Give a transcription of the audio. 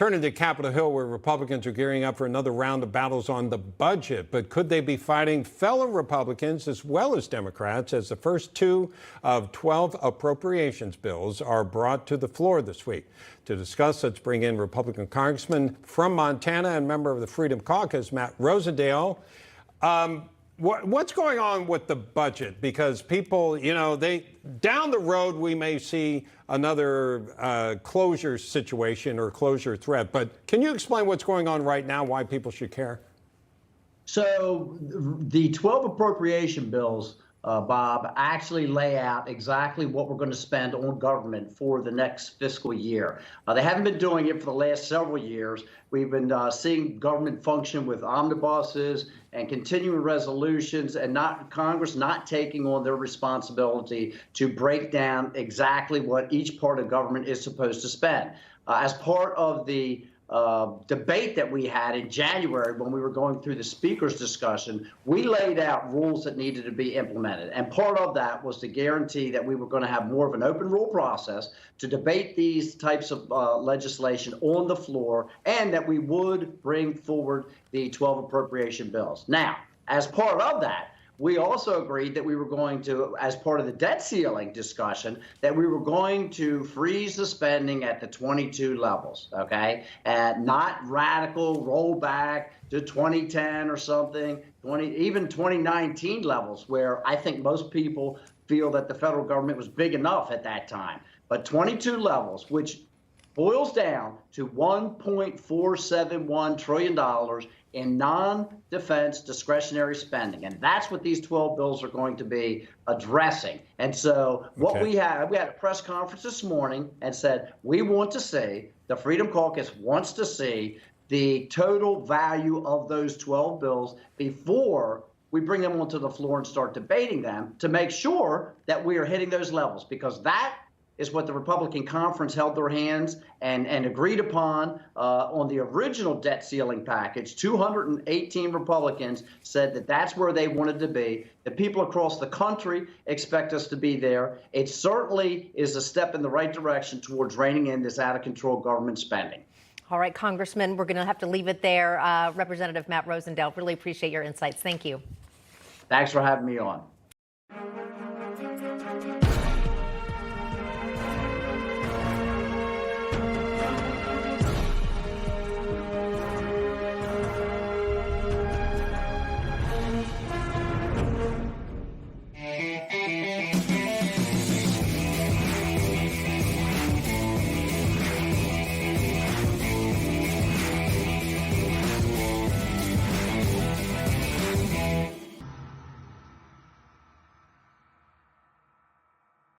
Turning to Capitol Hill, where Republicans are gearing up for another round of battles on the budget. But could they be fighting fellow Republicans as well as Democrats as the first two of 12 appropriations bills are brought to the floor this week? To discuss, let's bring in Republican Congressman from Montana and member of the Freedom Caucus, Matt Rosendale. What's going on with the budget? Because people, down the road, we may see another closure situation or closure threat. But can you explain what's going on right now, why people should care? So the 12 appropriation bills, Bob, actually lay out exactly what we're going to spend on government for the next fiscal year. They haven't been doing it for the last several years. We've been seeing government function with omnibuses and continuing resolutions, and Congress not taking on their responsibility to break down exactly what each part of government is supposed to spend. As part of the debate that we had in January when we were going through the speaker's discussion, we laid out rules that needed to be implemented. And part of that was to guarantee that we were going to have more of an open rule process to debate these types of legislation on the floor, and that we would bring forward the 12 appropriation bills. Now, as part of that, we also agreed that we were going to, as part of the debt ceiling discussion, that we were going to freeze the spending at the 22 levels, okay? And not radical rollback to 2010 or something, even 2019 levels, where I think most people feel that the federal government was big enough at that time. But 22 levels, which boils down to $1.471 trillion in non-defense discretionary spending. And that's what these 12 bills are going to be addressing. And so what we had a press conference this morning and said, we want to see, the Freedom Caucus wants to see the total value of those 12 bills before we bring them onto the floor and start debating them, to make sure that we are hitting those levels, because that is what the Republican conference held their hands and agreed upon on the original debt ceiling package. 218 Republicans said that that's where they wanted to be. The people across the country expect us to be there. It certainly is a step in the right direction towards reining in this out-of-control government spending. All right, Congressman, we're going to have to leave it there. Representative Matt Rosendale, really appreciate your insights. Thank you. Thanks for having me on.